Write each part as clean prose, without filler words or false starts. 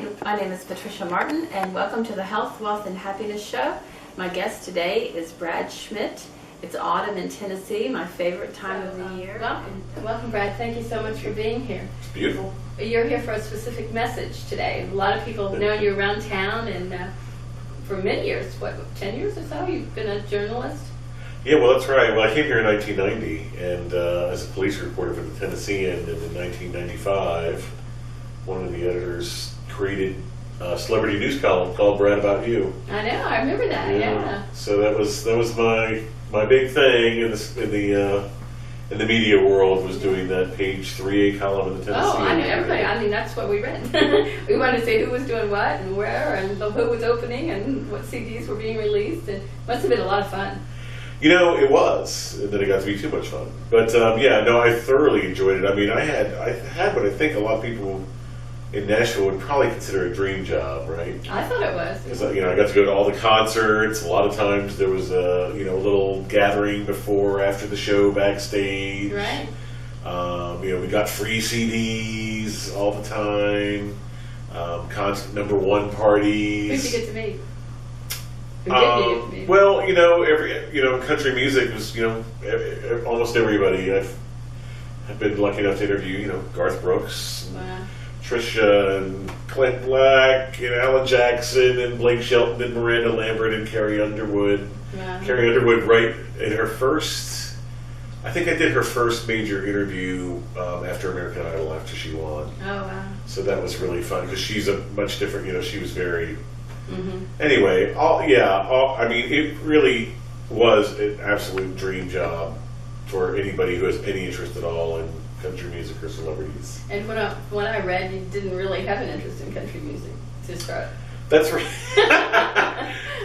Hi, my name is Patricia Martin, and welcome to the Health, Wealth, and Happiness Show. My guest today is Brad Schmitt. It's autumn in Tennessee, my favorite time of the year. Welcome, Brad. Thank you so much for being here. It's beautiful. You're here for a specific message today. A lot of people have known you around town, and for many years, 10 years or so, you've been a journalist? Yeah, well, that's right. Well, I came here in 1990, and as a police reporter for the Tennessean, and in 1995, one of the editors created a celebrity news column called Brad About You. I know, I remember that, yeah. So that was my big thing in the media world, was doing that page 3A column in the Tennessean. Oh, I know, everybody. I mean, that's what we read. We wanted to see who was doing what and where and who was opening and what CDs were being released. And it must have been a lot of fun. You know, it was, and then it got to be too much fun. But yeah, no, I thoroughly enjoyed it. I mean, I had what I think a lot of people in Nashville would probably consider a dream job, right? I thought it was. Because I got to go to all the concerts. A lot of times there was a little gathering before or after the show backstage. Right. We got free CDs all the time. Constant #1 parties. Who'd you get to meet? Who did you get to meet? Well, country music was almost everybody. I've been lucky enough to interview Garth Brooks. Wow. Trisha and Clint Black and Alan Jackson and Blake Shelton and Miranda Lambert and Carrie Underwood. Wow. Carrie Underwood, right in her first, I think I did her first major interview after American Idol, after she won. Oh, wow. So that was really fun because she's a much different, she was very, Mm-hmm. Anyway, I mean, it really was an absolute dream job for anybody who has any interest at all in country music or celebrities. And when I read, you didn't really have an interest in country music to start. That's right.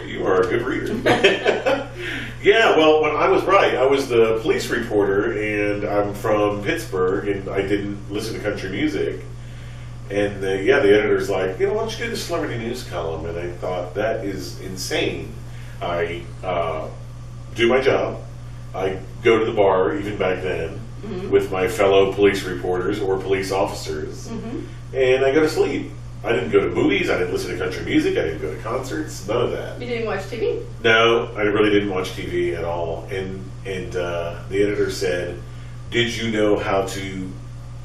You are a good reader. Yeah, well, when I was the police reporter, and I'm from Pittsburgh, and I didn't listen to country music. And the editor's like, why don't you do the celebrity news column? And I thought, that is insane. I do my job. I go to the bar, even back then, mm-hmm. with my fellow police reporters or police officers, mm-hmm. and I go to sleep. I didn't go to movies, I didn't listen to country music, I didn't go to concerts, none of that. You didn't watch TV? No, I really didn't watch TV at all. And the editor said, did you know how to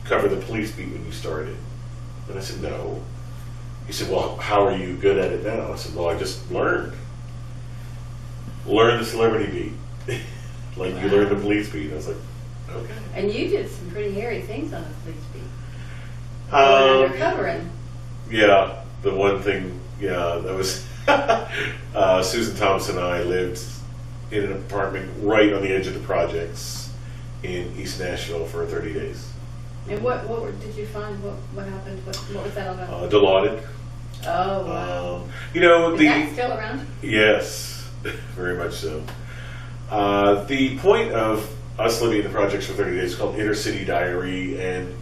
cover the police beat when you started? And I said, no. He said, well, how are you good at it now? I said, well, I just learned. Learn the celebrity beat. Like, wow. You learn the police beat. I was like, okay. And you did some pretty hairy things on the police beat. Undercover and... Yeah, the one thing, that was... Susan Thompson and I lived in an apartment right on the edge of the projects in East Nashville for 30 days. And what did you find? What happened? What was that all about? Dilaudid. Oh, wow. Is that still around? Yes, very much so. The point of us living in the projects for 30 days is called Inner City Diary, and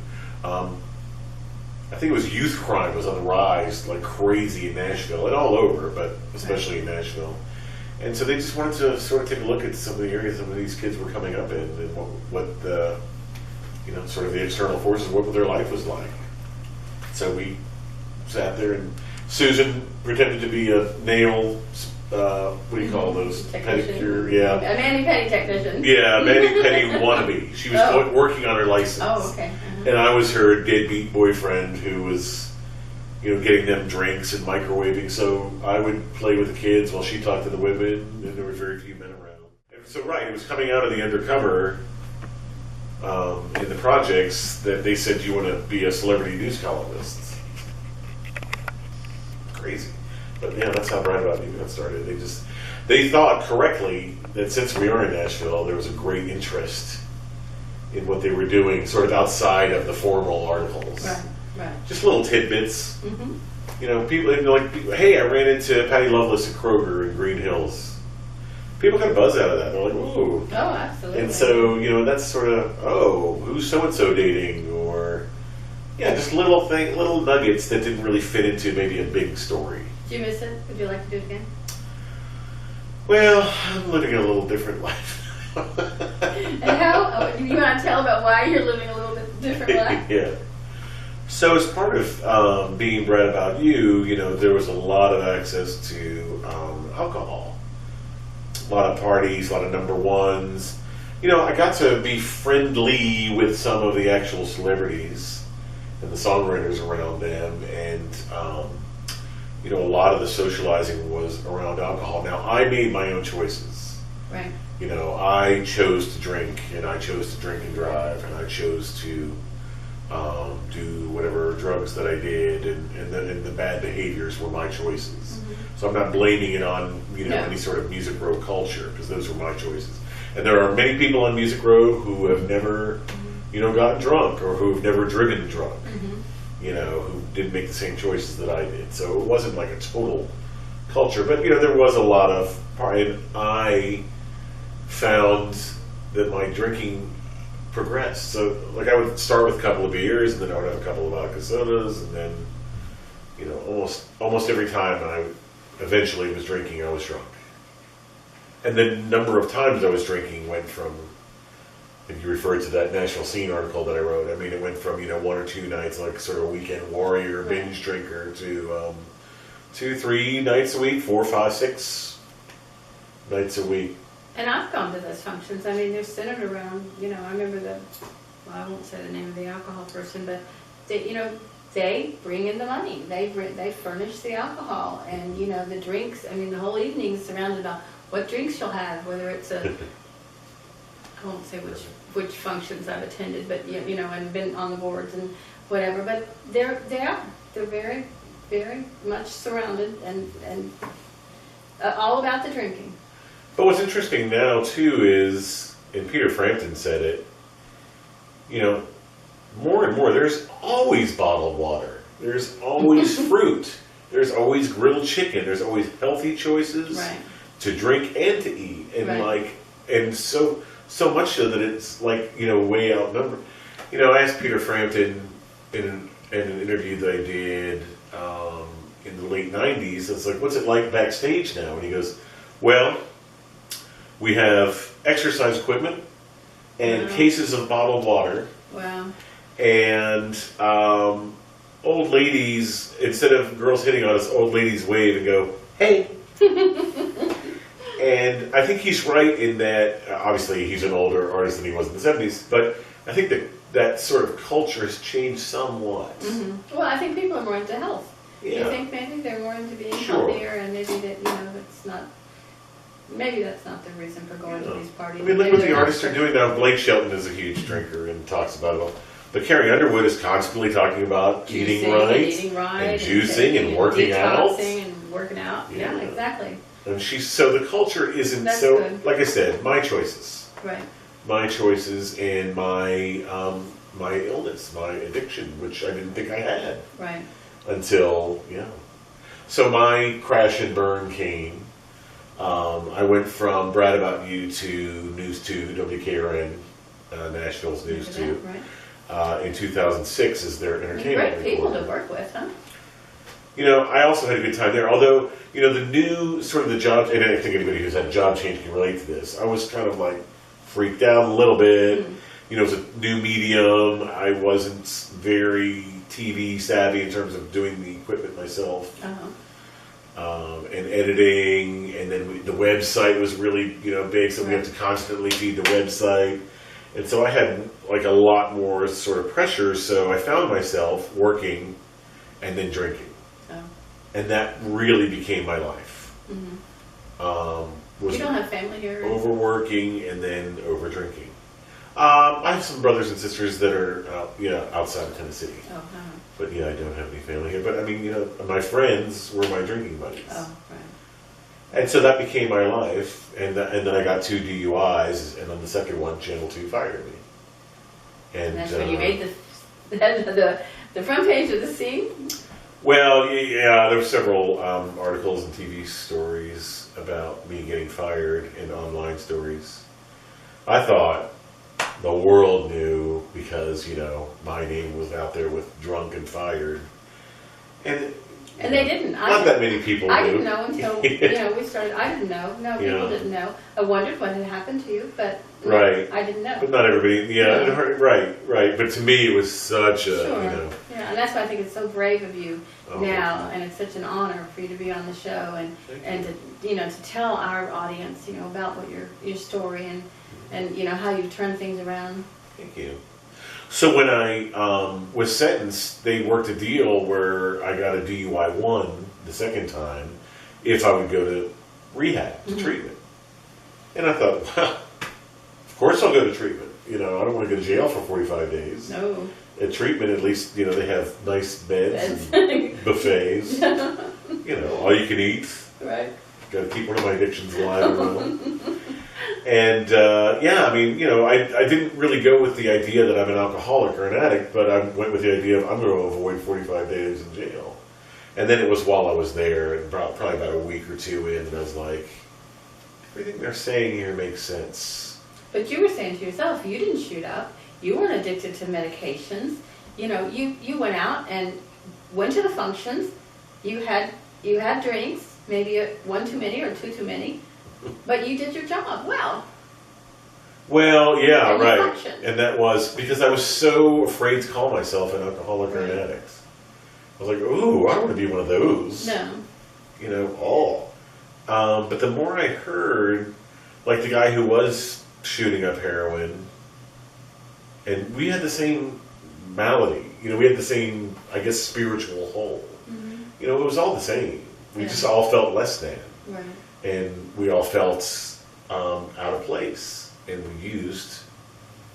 I think it was youth crime was on the rise like crazy in Nashville and all over, but especially in Nashville. And so they just wanted to sort of take a look at some of the areas some of these kids were coming up in, and what the sort of the external forces, what their life was like. So we sat there, and Susan pretended to be a nail, what do you call those? Pedicure, yeah. A mani-pedi technician. Yeah, mani-pedi wannabe. She was working on her license. Oh, okay. Uh-huh. And I was her deadbeat boyfriend who was, getting them drinks and microwaving. So I would play with the kids while she talked to the women, and there were very few men around. And so, right, it was coming out of the undercover in the projects that they said, you want to be a celebrity news columnist. Crazy. But yeah, that's how Brad About You got started. They thought correctly that since we are in Nashville, there was a great interest in what they were doing sort of outside of the formal articles. Right. Just little tidbits. Mm-hmm. People like, hey, I ran into Patty Loveless at Kroger in Green Hills. People kind of buzz out of that. They're like, ooh. Oh, absolutely. And so, that's sort of, who's so-and-so dating? Or, just little nuggets that didn't really fit into maybe a big story. Do you miss it? Would you like to do it again? Well, I'm living a little different life. And how? You want to tell about why you're living a little bit different life? Yeah. So as part of being Brad About You, there was a lot of access to alcohol. A lot of parties, a lot of number ones. I got to be friendly with some of the actual celebrities and the songwriters around them, and a lot of the socializing was around alcohol. Now, I made my own choices. Right. I chose to drink, and I chose to drink and drive, and I chose to do whatever drugs that I did, and the bad behaviors were my choices. Mm-hmm. So I'm not blaming it on any sort of Music Row culture, because those were my choices. And there are many people on Music Row who have never, gotten drunk, or who've never driven drunk, who didn't make the same choices that I did. So it wasn't like a total culture, but there was a lot of, and I found that my drinking progressed. So like I would start with a couple of beers, and then I would have a couple of vodka sodas, and then almost every time I eventually was drinking, I was drunk. And the number of times I was drinking went from, if you referred to that National Scene article that I wrote, it went from 1 or 2 nights, like sort of weekend warrior, binge drinker, to 2-3 nights a week, 4, 5, 6 nights a week. And I've gone to those functions. They're centered around, I remember I won't say the name of the alcohol person, but they bring in the money. They furnish the alcohol, and the drinks. The whole evening is surrounded about what drinks you'll have, whether it's I won't say which functions I've attended, but and been on the boards and whatever. But they're very, very much surrounded and all about the drinking. But what's interesting now too is, and Peter Frampton said it, more and more, there's always bottled water. There's always fruit. There's always grilled chicken. There's always healthy choices to drink and to eat. And and so much so that it's way outnumbered. I asked Peter Frampton in an interview that I did in the late 90s, it's like, what's it like backstage now? And he goes, well, we have exercise equipment and cases of bottled water. Wow. And old ladies, instead of girls hitting on us, old ladies wave and go, hey. And I think he's right in that, obviously he's an older artist than he was in the 70s, but I think that sort of culture has changed somewhat. Mm-hmm. Well, I think people are more into health. Yeah. You think maybe they're more into being healthier, and maybe that, it's not, maybe that's not the reason for going to these parties. Look what the artists are doing now. Blake Shelton is a huge drinker and talks about it all. But Carrie Underwood is constantly talking about eating right, and juicing and working out. And working out. Yeah, exactly. And so the culture isn't That's so, good. like I said, my choices. Right. My choices and my illness, my addiction, which I didn't think I had. Right. Until, So my crash and burn came. I went from Brad About You to News 2, WKRN, Nashville's News 2. Right. In 2006 as their entertainment Great people reporter. to work with, huh? I also had a good time there. Although, the new sort of the job, and I think anybody who's had a job change can relate to this. I was kind of freaked out a little bit. Mm-hmm. It was a new medium. I wasn't very TV savvy in terms of doing the equipment myself. And editing, and then the website was really, big, so we had to constantly feed the website. And so I had a lot more sort of pressure, so I found myself working and then drinking. And that really became my life. Mm-hmm. You don't have family here? Overworking and then over drinking. I have some brothers and sisters that are outside of Tennessee. But I don't have any family here. But my friends were my drinking buddies. Oh, right. And so that became my life. And then I got 2 DUIs, and on the second one, Channel 2 fired me. And that's when you made the front page of the Scene? Well, there were several articles and TV stories about me getting fired, and online stories. I thought the world knew because, my name was out there with drunk and fired. And And they didn't. Not that many people I do. didn't know until, we started. I didn't know. No, people didn't know. I wondered what had happened to you, but Right. I didn't know. But not everybody, right. But to me, it was such a, Sure. Yeah, and that's why I think it's so brave of you Oh, now, and it's such an honor for you to be on the show and to tell our audience, about what your story and how you've turned things around. Thank you. So when I was sentenced, they worked a deal where I got a DUI 1 the second time if I would go to rehab, to treatment. And I thought, well, of course I'll go to treatment. I don't want to go to jail for 45 days. No. At treatment, at least, they have nice beds and buffets. All you can eat. Right. Got to keep one of my addictions alive around. And I didn't really go with the idea that I'm an alcoholic or an addict, but I went with the idea of I'm going to avoid 45 days in jail. And then it was while I was there, and probably about a week or two in, and I was like, everything they're saying here makes sense. But you were saying to yourself, you didn't shoot up. You weren't addicted to medications. You went out and went to the functions. You had drinks, maybe one too many or two too many, but you did your job well. Well, yeah, And you right. functioned. And that was because I was so afraid to call myself an alcoholic or an addict. I was like, ooh, I don't want to be one of those. No. But the more I heard, like the guy who was shooting up heroin, and we had the same malady. We had the same, I guess, spiritual hole. It was all the same. We just all felt less than. Right. And we all felt out of place. And we used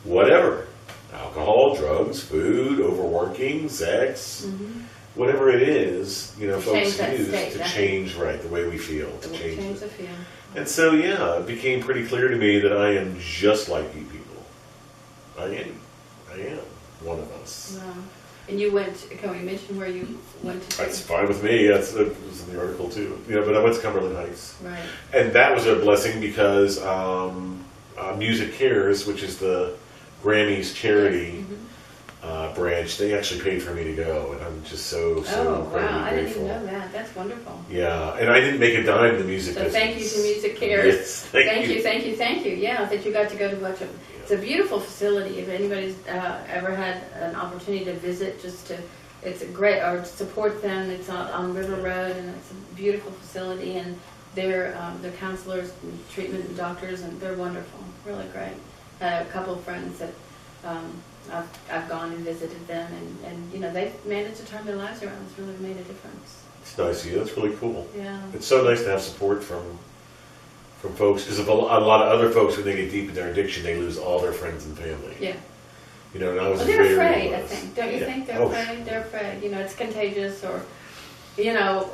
whatever. Alcohol, drugs, food, overworking, sex, whatever it is, folks use to change, the way we feel, to change the feel. And so, it became pretty clear to me that I am just like you people. I am one of us. Wow. And you went, can we mention where you went to? That's fine with me. It was in the article too. But I went to Cumberland Heights. Right. And that was a blessing because Music Cares, which is the Grammys charity branch, they actually paid for me to go. And I'm just so incredibly wow. I didn't grateful. even know that. That's wonderful. Yeah. And I didn't make a dime in the music So business. thank you to Music Cares. Yes, thank you. Yeah, that you got to go to watch it's a beautiful facility. If anybody's ever had an opportunity to visit, it's a great, or to support them. It's on River Road, and it's a beautiful facility, and they're counselors, and treatment and doctors, and they're wonderful, really great. I had a couple of friends that I've gone and visited them, and they've managed to turn their lives around. It's really made a difference. It's nice. Yeah, that's really cool. Yeah. It's so nice to have support from folks, because a lot of other folks, when they get deep in their addiction, they lose all their friends and family. Yeah. And I was They're very afraid, I blessed. think. Don't you Yeah. think they're afraid? They're afraid. It's contagious, or, we don't know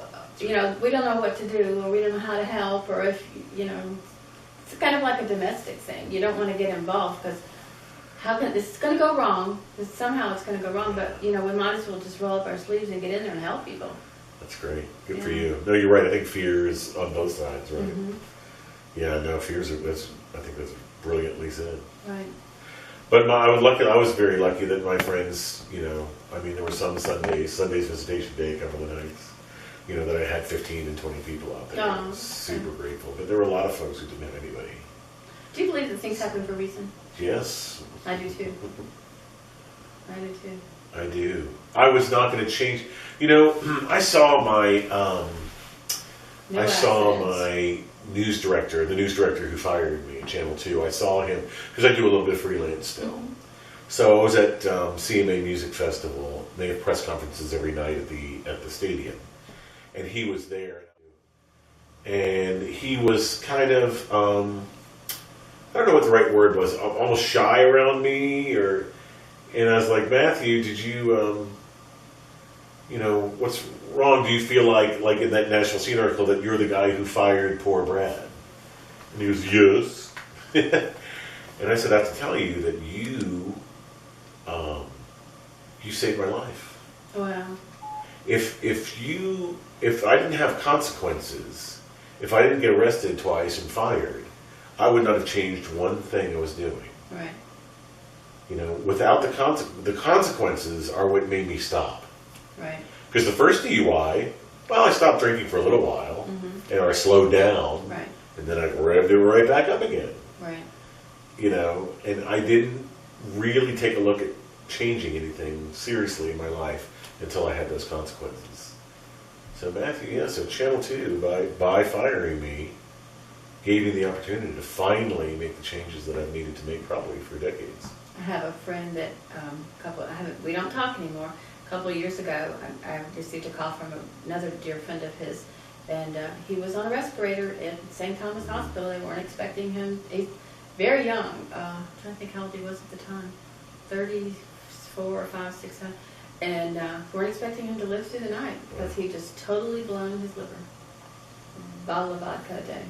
what to do, or we don't know how to help, or if, it's kind of like a domestic thing. You don't want to get involved because this is going to go wrong. Somehow it's going to go wrong, but, we might as well just roll up our sleeves and get in there and help people. That's great. Good for you. No, you're right. I think fear is on both sides, right? Mm-hmm. Yeah, no, I think that's brilliantly said. Right. But I was very lucky that my friends, there were some Sunday's visitation day at Cumberland Heights, that I had 15 and 20 people out there. I was super grateful. But there were a lot of folks who didn't have anybody. Do you believe that things happen for a reason? Yes. I do too. I do. I was not going to change. I saw my news director, the news director who fired me at Channel 2. I saw him because I do a little bit of freelance still. So I was at CMA Music Festival. They have press conferences every night at the stadium, and he was there. And he was kind of I don't know what the right word was, almost shy around me, and I was like, Matthew, did you what's wrong? Do you feel like in that National Scene article that you're the guy who fired poor Brad? And he was, yes. And I said, I have to tell you that you saved my life. Wow. If I didn't have consequences, if I didn't get arrested twice and fired, I would not have changed one thing I was doing. Right. Without the consequences are what made me stop. Right. Because the first DUI, Well, I stopped drinking for a little while, and I slowed down, Right. and then I revved it right back up again. Right. You know, and I didn't really take a look at changing anything seriously in my life until I had those consequences. So Matthew, yeah, so Channel 2, by firing me, gave me the opportunity to finally make the changes that I've needed to make probably for decades. I have a friend that, we don't talk anymore. A couple of years ago, I received a call from another dear friend of his, and he was on a respirator at St. Thomas Hospital. They weren't expecting him. He's very young. I'm trying to think how old he was at the time. 34 or 5, 6, 7. And weren't expecting him to live through the night because he just totally blown his liver. A bottle of vodka a day.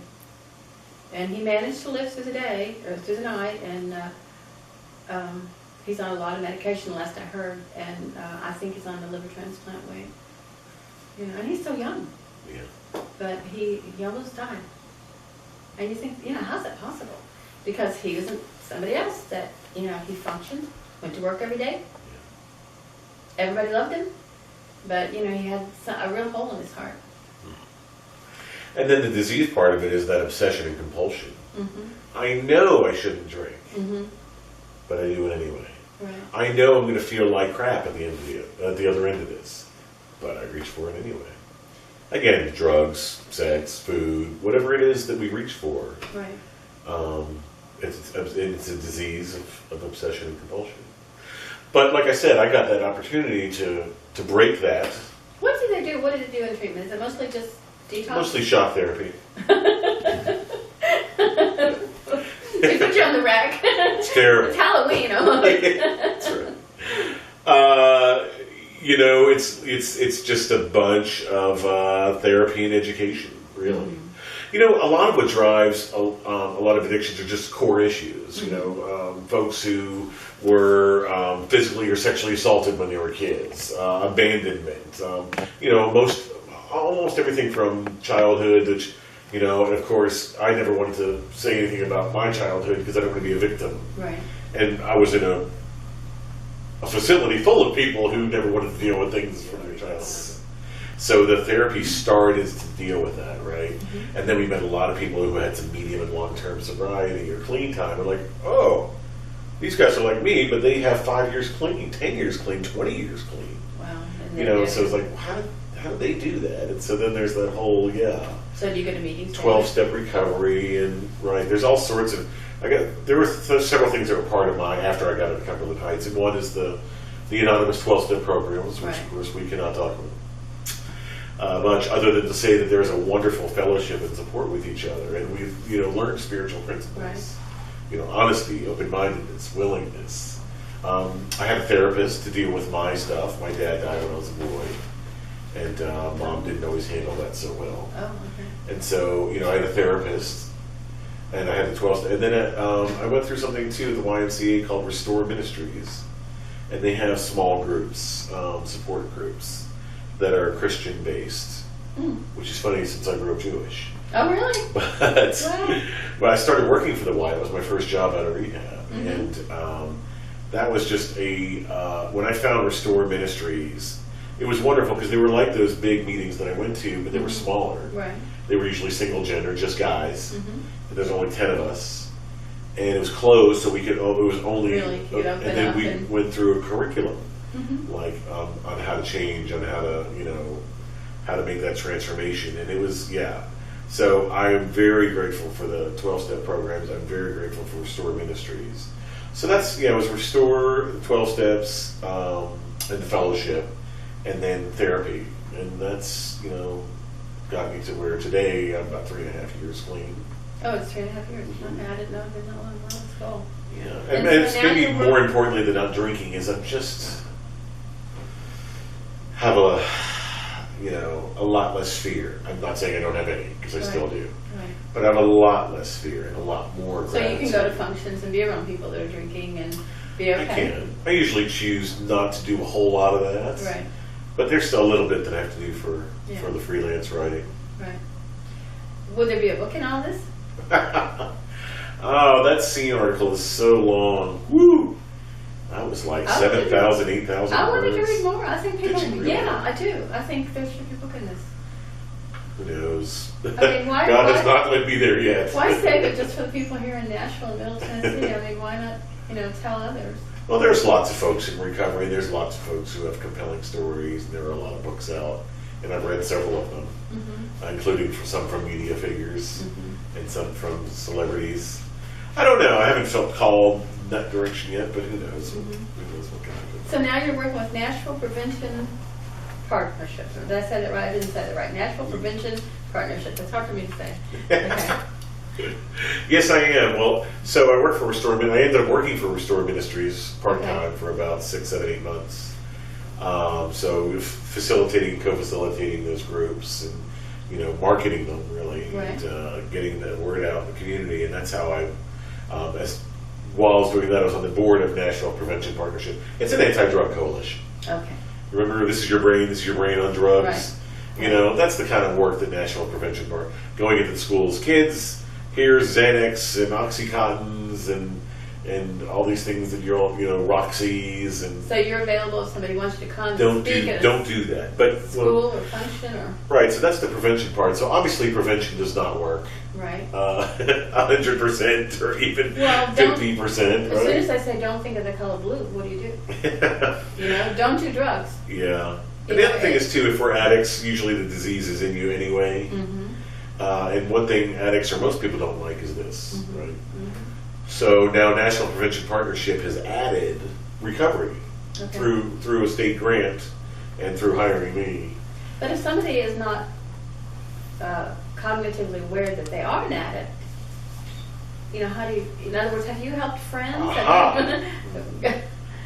And he managed to live through the day, or through the night, and he's on a lot of medication, last I heard, and I think he's on the liver transplant wait. You know, and he's so young. Yeah. But he almost died. And you think, you know, how's that possible? Because he wasn't somebody else that, you know, he functioned, went to work every day. Everybody loved him, but, you know, he had a real hole in his heart. And then the disease part of it is that obsession and compulsion. Mm-hmm. I know I shouldn't drink, Mm-hmm. but I do it anyway. Right. I know I'm going to feel like crap at the other end of this, but I reach for it anyway. Again, drugs, sex, food, whatever it is that we reach for. Right. It's a disease of obsession and compulsion. But like I said, I got that opportunity to break that. What did they do? What did they do in treatment? Is it mostly just detox? Mostly shock therapy. They put you on the rack. It's terrible. It's Halloween. That's right. You know, it's just a bunch of therapy and education, really. Mm-hmm. You know, a lot of what drives a lot of addictions are just core issues. You know, folks who were physically or sexually assaulted when they were kids, abandonment. You know, almost everything from childhood. Which, you know, and of course, I never wanted to say anything about my childhood because I don't want to be a victim. Right. And I was in a facility full of people who never wanted to deal with things from their childhood. So the therapy started to deal with that, right? Mm-hmm. And then we met a lot of people who had some medium and long-term sobriety or clean time. And like, oh, these guys are like me, but they have 5 years clean, 10 years clean, 20 years clean. Wow. You know, so it's like, how do they do that? And so then there's that whole, So do you go to meetings? 12-step recovery and, right, there's all sorts of, there were several things that were part of after I got into Cumberland Heights. And one is the anonymous 12-step programs, which of course we cannot talk about much other than to say that there's a wonderful fellowship and support with each other, and we've learned spiritual principles, right. Honesty, open-mindedness, willingness. I had a therapist to deal with my stuff. My dad died when I was a boy, and Mom didn't always handle that so well. Oh, okay. And so I had a therapist, and I had the 12, and then I went through something too at the YMCA called Restore Ministries, and they have small groups, support groups, that are Christian based, which is funny since I grew up Jewish. Oh, really? But wow. When I started working for the Y, it was my first job out of rehab, and that was just when I found Restore Ministries, it was wonderful because they were like those big meetings that I went to, but they were smaller. Right. They were usually single gender, just guys. And there's only 10 of us, and it was closed, so we could. It was only, really? And then we went through a curriculum. Like on how to change, on how to how to make that transformation, and it was So I am very grateful for the 12-step programs. I'm very grateful for Restore Ministries. So that's it was Restore, the 12 steps, and the fellowship, and then therapy, and that's got me to where today I'm about 3.5 years clean. Oh, it's 3.5 years. Okay, I didn't know. I've been that long. Wow, that's cool. Yeah, and it's maybe more importantly than not drinking is I'm just have a lot less fear. I'm not saying I don't have any, because I still do. Right. But I have a lot less fear and a lot more gratitude. So you can go to functions and be around people that are drinking and be okay? I can. I usually choose not to do a whole lot of that. Right. But there's still a little bit that I have to do for the freelance writing. Right. Would there be a book in all this? Oh, that scene article is so long. Woo! That was like 7,000, 8,000 I words. wanted to read more. I think people. Did you really? Yeah, I do. I think there should be a book in this. Who knows? I mean, why- God has why- not led me there yet. Why save it just for the people here in Nashville and Middle Tennessee? I mean, why not, tell others? Well, there's lots of folks in recovery. There's lots of folks who have compelling stories, and there are a lot of books out, and I've read several of them, including some from media figures and some from celebrities. I don't know. I haven't felt called in that direction yet, but who knows? Who knows what can happen. So now you're working with Nashville Prevention Partnership. Did I say that right? I didn't say that right. Nashville Prevention Partnership. That's hard for me to say. Okay. Yes, I am. Well, so I work for Restore. I ended up working for Restore Ministries part-time for about 6, 7, 8 months. So facilitating, co-facilitating those groups and, marketing them really, Right. and getting the word out in the community. And that's how while I was doing that, I was on the board of National Prevention Partnership. It's an anti-drug coalition. Okay. Remember, this is your brain on drugs. Right. That's the kind of work that National Prevention going into the schools. Kids, here's Xanax and Oxycontins and all these things that Roxy's and. So you're available if somebody wants you to come Don't and speak at do that. But school or function or right. So that's the prevention part. So obviously, prevention does not work. right. 100% or even Well, 50%. As soon Right? as I say don't think of the color blue, what do? Don't do drugs. Yeah. And the other thing is too, if we're addicts, usually the disease is in you anyway. And one thing addicts or most people don't like is this, right? So now National Prevention Partnership has added recovery through a state grant and through hiring me. But if somebody is not cognitively aware that they are an addict, how do you? In other words, have you helped friends? Aha.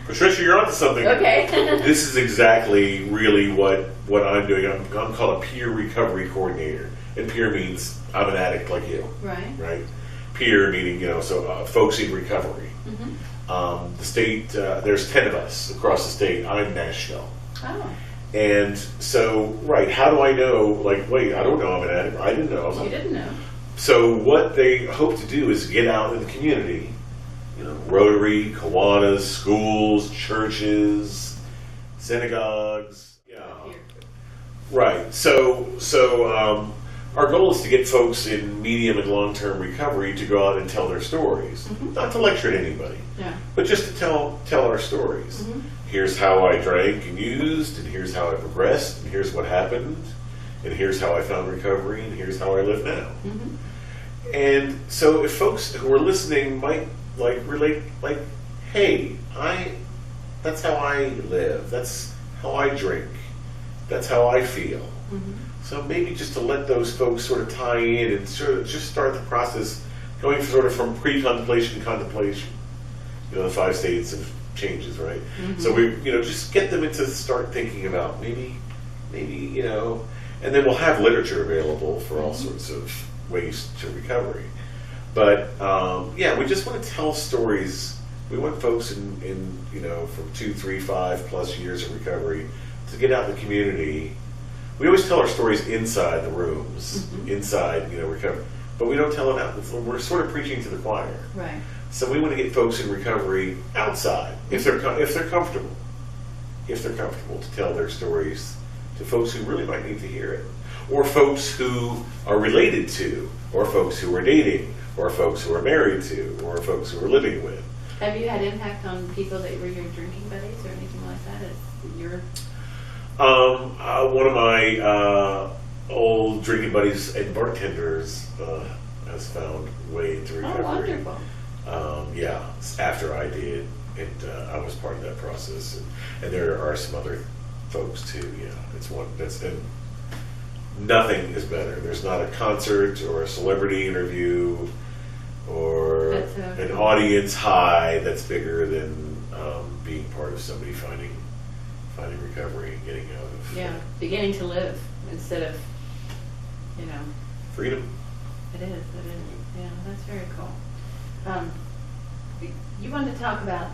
Patricia, you're onto something. Okay. This is exactly really what I'm doing. I'm called a peer recovery coordinator. And peer means I'm an addict like you. Right. Peer meaning, folks in recovery. The state, there's 10 of us across the state. I'm Nashville. Oh. And so, how do I know, wait, I don't know I'm an addict. I didn't know. You didn't know. So what they hope to do is get out in the community, Rotary, Kiwanis, schools, churches, synagogues. Yeah. Right. So our goal is to get folks in medium and long-term recovery to go out and tell their stories. Not to lecture at anybody, but just to tell our stories. Here's how I drank and used, and here's how I progressed, and here's what happened, and here's how I found recovery, and here's how I live now. And so if folks who are listening might relate, hey, that's how I live, that's how I drink, that's how I feel. So maybe just to let those folks sort of tie in and sort of just start the process going sort of from pre-contemplation to contemplation. The 5 states of changes, right? So we, just get them into start thinking about maybe, and then we'll have literature available for all sorts of ways to recovery. But we just want to tell stories. We want folks in from 2, 3, 5+ years of recovery to get out in the community. We always tell our stories inside the rooms, inside, recovery, but we don't tell it out. We're sort of preaching to the choir. Right. So we want to get folks in recovery outside, if they're comfortable, to tell their stories to folks who really might need to hear it, or folks who are related to, or folks who are dating, or folks who are married to, or folks who are living with. Have you had impact on people that were your drinking buddies or anything like that? One of my old drinking buddies and bartenders has found way into recovery. Oh, wonderful. After I did, and I was part of that process, and there are some other folks too. It's one and nothing is better. There's not a concert or a celebrity interview or an audience high that's bigger than being part of somebody finding recovery and getting out of beginning to live instead of freedom. It is. Yeah, that's very cool. You wanted to talk about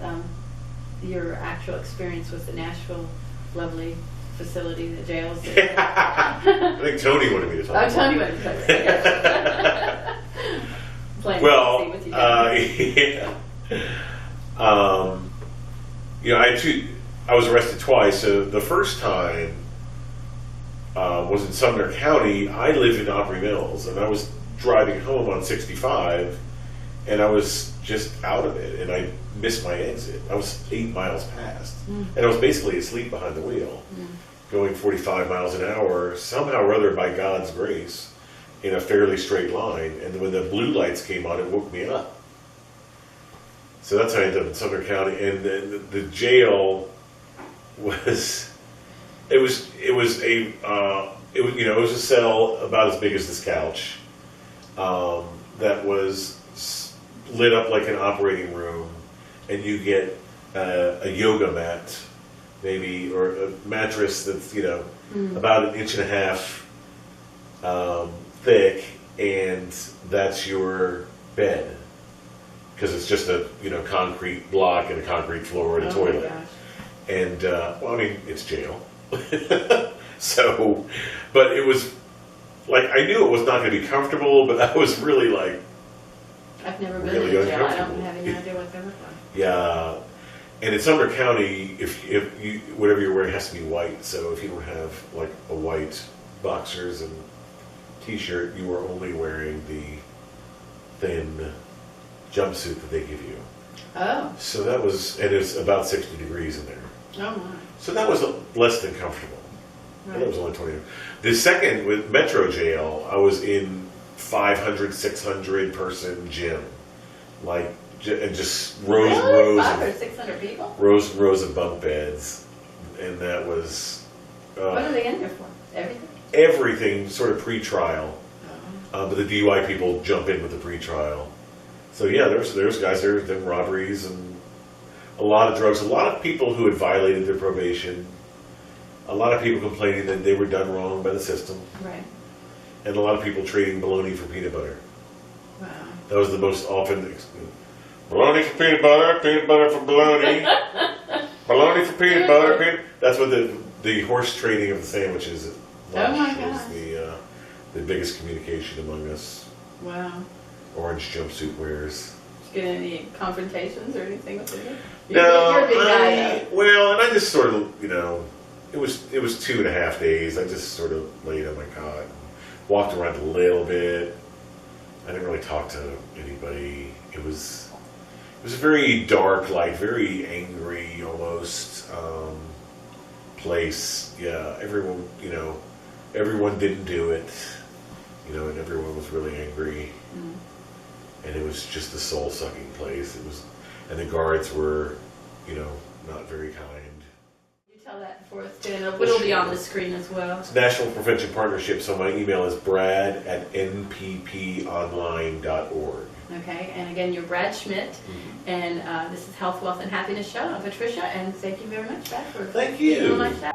your actual experience with the Nashville lovely facility, the jails. I think Tony wanted me to talk about Tony wanted to talk about it. Well, with you I was arrested twice. So the first time, was in Sumner County. I lived in Opry Mills, and I was driving home on 65, and I was just out of it, and I missed my exit. I was 8 miles past, and I was basically asleep behind the wheel, going 45 miles an hour, somehow or other by God's grace, in a fairly straight line. And when the blue lights came on, it woke me up. So that's how I ended up in Sumner County, and the jail was, it was a cell about as big as this couch, that was lit up like an operating room, and you get a yoga mat, maybe, or a mattress that's about 1.5 inches thick, and that's your bed, because it's just a concrete block and a concrete floor and a toilet. Gosh. And well, I mean, it's jail. So, but it was like, I knew it was not going to be comfortable, but I was really like, I've never been really in jail. I don't uncomfortable. have any idea what they look like. yeah. And in Sumner County, if you, whatever you're wearing has to be white. So if you don't have like a white boxers and t-shirt, you are only wearing the thin jumpsuit that they give you. Oh. So that was, and it was about 60 degrees in there. Oh my. So that was less than comfortable. Right. And it was only 20. The second, with Metro Jail, I was in 500, 600 person gym. Like, and just rows and Really? rows 500 or of 600 people? rows and rows of bunk beds. And that was What are they in there for? Everything? everything sort of pre-trial. Oh. But the DUI people jump in with the pre-trial. So yeah, there's guys there, then robberies and a lot of drugs, a lot of people who had violated their probation, a lot of people complaining that they were done wrong by the system, Right. and a lot of people trading bologna for peanut butter. Wow. That was the most often, bologna for peanut butter for bologna, bologna for peanut butter. That's what the horse trading of the sandwiches at lunch my was gosh. the biggest communication among us Wow. orange jumpsuit wearers. Did you get any confrontations or anything with it? No, You're a big guy, well, and I just sort of, it was 2.5 days. I just sort of laid on my cot, and walked around a little bit. I didn't really talk to anybody. It was a very dark, like very angry almost place. Yeah, everyone didn't do it, and everyone was really angry. And it was just a soul-sucking place. It was, and the guards were, not very kind. You tell that for us, too, and it'll be on the screen as well. It's National Prevention Partnership, so my email is brad@npponline.org. Okay, and again, you're Brad Schmitt, and this is Health, Wealth, and Happiness Show. I'm Patricia, and thank you very much, Brad, for Thank being you. on my show.